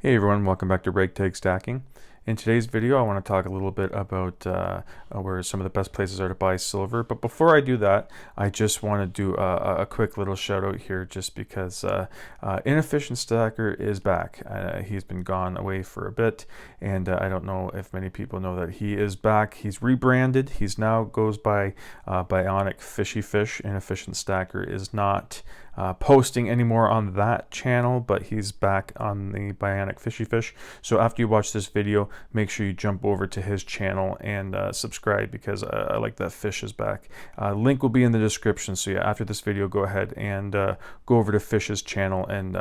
Hey everyone, welcome back to Ragtag Stacking. In today's video, I want to talk a little bit about where some of the best places are to buy silver. But before I do that, I just want to do a quick little shout out here just because Inefficient Stacker is back. He's been gone away for a bit, and I don't know if many people know that he is back. He's rebranded. He's now goes by Bionic Fishy Fish. Inefficient Stacker is not posting anymore on that channel, but he's back on the Bionic Fishy Fish. So after you watch this video, make sure you jump over to his channel and subscribe, because I like that fish is back. Link will be in the description. So yeah, after this video, go ahead and go over to Fish's channel and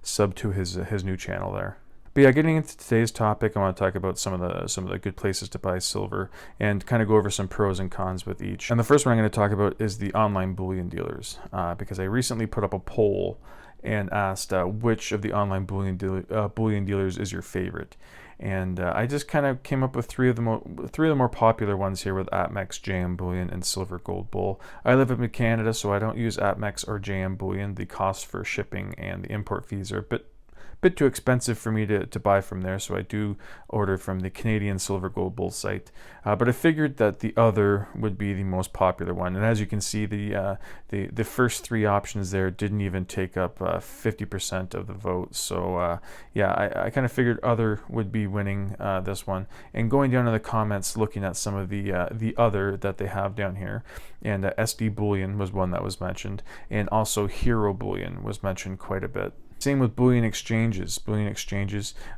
sub to his new channel there. But yeah, getting into today's topic, I want to talk about some of the good places to buy silver and kind of go over some pros and cons with each. And the first one I'm going to talk about is the online bullion dealers, because I recently put up a poll and asked which of the online bullion dealers is your favorite. And I just kind of came up with three of the more popular ones here with APMEX, JM Bullion, and Silver Gold Bull. I live in Canada, so I don't use APMEX or JM Bullion. The cost for shipping and the import fees are a bit too expensive for me to buy from there, so I do order from the Canadian Silver Gold Bull site. But I figured that the other would be the most popular one, and as you can see, the first three options there didn't even take up 50% of the vote. So yeah, I kind of figured other would be winning this one. And going down in the comments, looking at some of the other that they have down here, and SD Bullion was one that was mentioned, and also Hero Bullion was mentioned quite a bit. Same with bullion exchanges.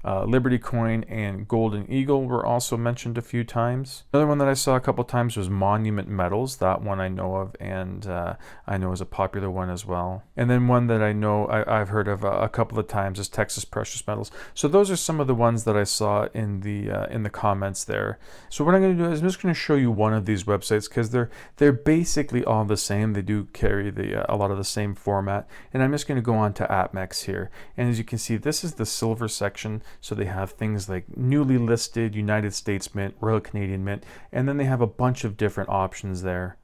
Liberty Coin and Golden Eagle were also mentioned a few times. Another one that I saw a couple times was Monument Metals. That one I know of, and I know is a popular one as well. And then one that I know I've heard of a couple of times is Texas Precious Metals. So those are some of the ones that I saw in the comments there. So what I'm going to do is I'm just going to show you one of these websites, because they're basically all the same. They do carry a lot of the same format, and I'm just going to go on to APMEX here. And as you can see, this is the silver section. So they have things like newly listed, United States Mint, Royal Canadian Mint, and then they have a bunch of different options there.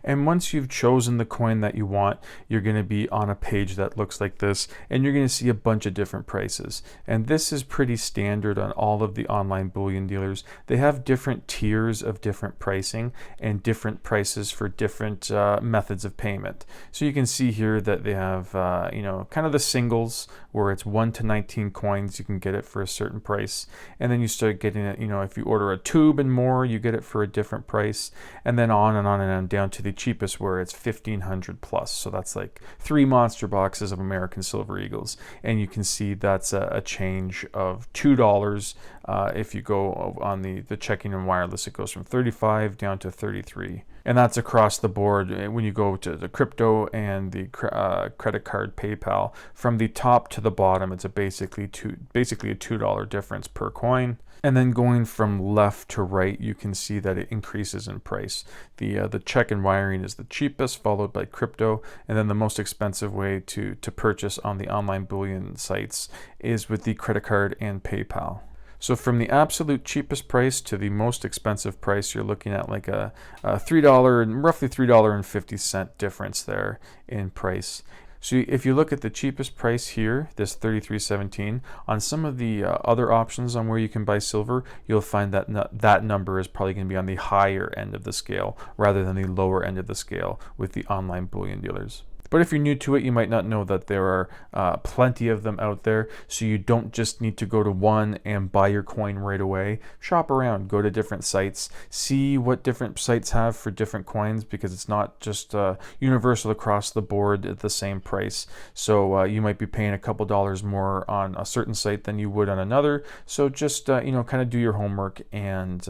And once you've chosen the coin that you want, you're going to be on a page that looks like this, and you're going to see a bunch of different prices. And this is pretty standard on all of the online bullion dealers. They have different tiers of different pricing and different prices for different methods of payment. So you can see here that they have, kind of the singles where it's 1 to 19 coins, you can get it for a certain price. And then you start getting it, if you order a tube and more, you get it for a different price. And then on and on down to the cheapest, where it's 1,500 plus. So that's like 3 monster boxes of American Silver Eagles. And you can see that's a change of $2. If you go on the checking and wireless, it goes from 35 down to 33. And that's across the board. When you go to the crypto and the credit card, PayPal, from the top to the bottom, it's basically a $2 difference per coin. And then going from left to right, you can see that it increases in price. The check and wiring is the cheapest, followed by crypto, and then the most expensive way to purchase on the online bullion sites is with the credit card and PayPal. So from the absolute cheapest price to the most expensive price, you're looking at like a roughly $3.50 difference there in price. So if you look at the cheapest price here, this $33.17, on some of the other options on where you can buy silver, you'll find that that number is probably going to be on the higher end of the scale rather than the lower end of the scale with the online bullion dealers. But if you're new to it, you might not know that there are plenty of them out there. So you don't just need to go to one and buy your coin right away. Shop around, go to different sites, see what different sites have for different coins, because it's not just universal across the board at the same price. So you might be paying a couple dollars more on a certain site than you would on another. So just kind of do your homework and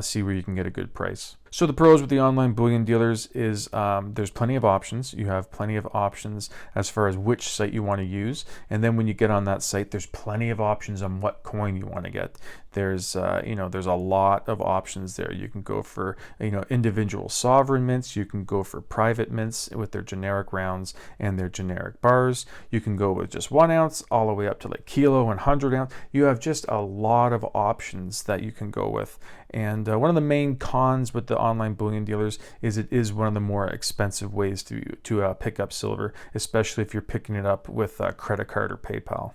see where you can get a good price. So the pros with the online bullion dealers is there's plenty of options. You have plenty of options as far as which site you want to use. And then when you get on that site, there's plenty of options on what coin you want to get. There's there's a lot of options there. You can go for individual sovereign mints. You can go for private mints with their generic rounds and their generic bars. You can go with just 1 ounce all the way up to like kilo and 100 ounce. You have just a lot of options that you can go with. And one of the main cons with the online bullion dealers is it is one of the more expensive ways to pick up silver, especially if you're picking it up with a credit card or PayPal.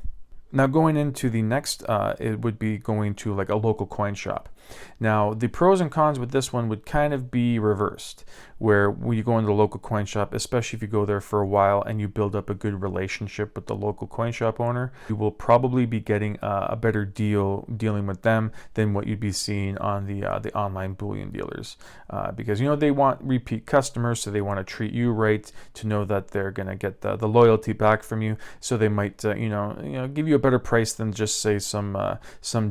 Now going into the next, it would be going to like a local coin shop. Now the pros and cons with this one would kind of be reversed, where when you go into the local coin shop, especially if you go there for a while and you build up a good relationship with the local coin shop owner, you will probably be getting a better deal dealing with them than what you'd be seeing on the online bullion dealers, because you know they want repeat customers, so they want to treat you right, to know that they're going to get the loyalty back from you, so they might give you a better price than just say some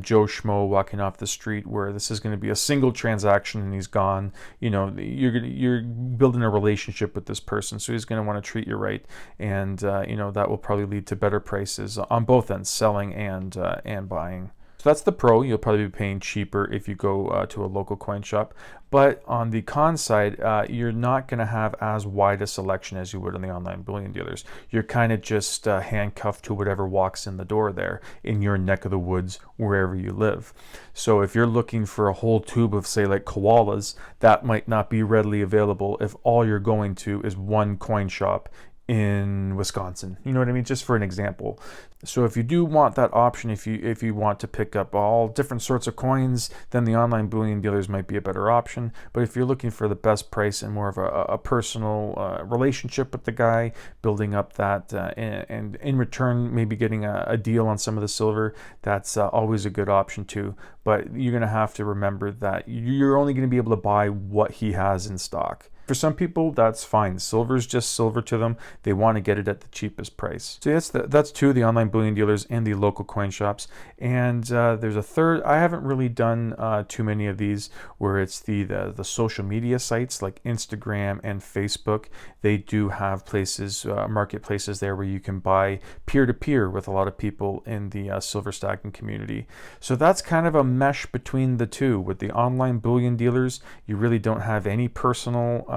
Joe Schmo walking off the street, where this is going to be a single transaction and he's gone. You know, you're building a relationship with this person, so he's going to want to treat you right, and that will probably lead to better prices on both ends, selling and buying. So that's the pro. You'll probably be paying cheaper if you go to a local coin shop. But on the con side, you're not going to have as wide a selection as you would on the online bullion dealers. You're kind of just handcuffed to whatever walks in the door there in your neck of the woods, wherever you live. So if you're looking for a whole tube of, say, like koalas, that might not be readily available if all you're going to is one coin shop in Wisconsin. You know what I mean? Just for an example. So if you do want that option, if you want to pick up all different sorts of coins, then the online bullion dealers might be a better option. But if you're looking for the best price and more of a personal relationship with the guy, building up that and in return maybe getting a deal on some of the silver, that's always a good option too. But you're going to have to remember that you're only going to be able to buy what he has in stock. For some people, that's fine. Silver's just silver to them. They want to get it at the cheapest price. So that's two of the online bullion dealers and the local coin shops. And there's a third. I haven't really done too many of these, where it's the social media sites like Instagram and Facebook. They do have places, marketplaces there, where you can buy peer-to-peer with a lot of people in the silver stacking community. So that's kind of a mesh between the two. With the online bullion dealers, you really don't have any personal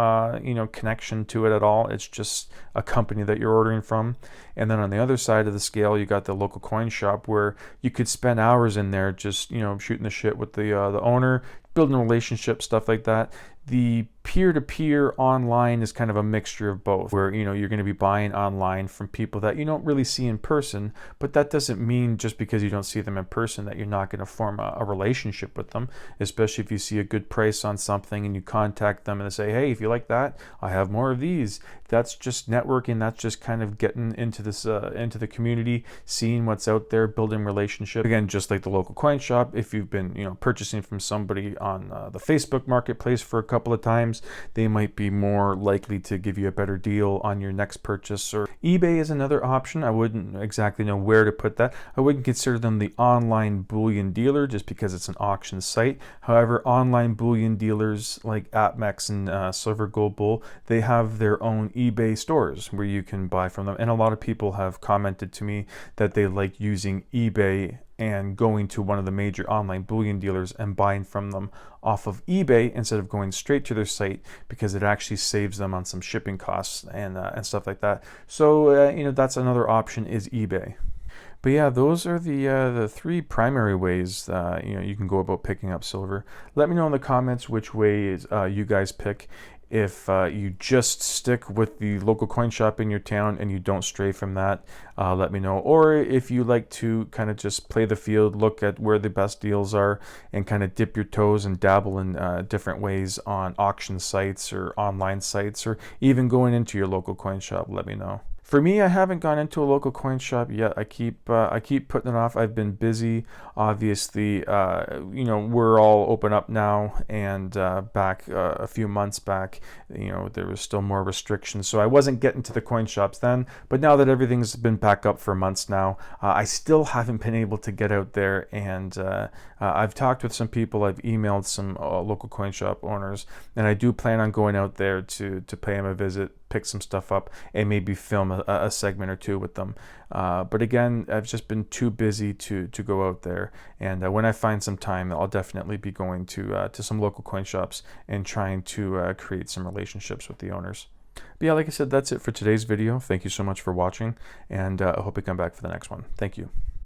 connection to it at all. It's just a company that you're ordering from. And then on the other side of the scale, you got the local coin shop, where you could spend hours in there just shooting the shit with the owner, building relationships, stuff like that. The peer-to-peer online is kind of a mixture of both, where you're going to be buying online from people that you don't really see in person, but that doesn't mean just because you don't see them in person that you're not going to form a relationship with them, especially if you see a good price on something and you contact them and they say, hey, if you like that, I have more of these. That's just networking. That's just kind of getting into this into the community, seeing what's out there, building relationships. Again, just like the local coin shop, if you've been purchasing from somebody on the Facebook marketplace for a couple of times, they might be more likely to give you a better deal on your next purchase. Or eBay is another option. I wouldn't exactly know where to put that. I wouldn't consider them the online bullion dealer just because it's an auction site. However, online bullion dealers like APMEX and Silver Gold Bull, they have their own eBay stores where you can buy from them. And a lot of people have commented to me that they like using eBay and going to one of the major online bullion dealers and buying from them off of eBay instead of going straight to their site, because it actually saves them on some shipping costs and stuff like that. So that's another option, is eBay. But yeah, those are the three primary ways you can go about picking up silver. Let me know in the comments which way you guys pick. If you just stick with the local coin shop in your town and you don't stray from that, let me know. Or if you like to kind of just play the field, look at where the best deals are, and kind of dip your toes and dabble in different ways on auction sites or online sites, or even going into your local coin shop, let me know. For me, I haven't gone into a local coin shop yet. I keep putting it off. I've been busy. Obviously, we're all open up now, and back a few months back, there was still more restrictions, so I wasn't getting to the coin shops then. But now that everything's been back up for months now, I still haven't been able to get out there. And I've talked with some people. I've emailed some local coin shop owners, and I do plan on going out there to pay them a visit, pick some stuff up, and maybe film a segment or two with them. But again, I've just been too busy to go out there. And when I find some time, I'll definitely be going to some local coin shops and trying to create some relationships with the owners. But yeah, like I said, that's it for today's video. Thank you so much for watching, and I hope you come back for the next one. Thank you.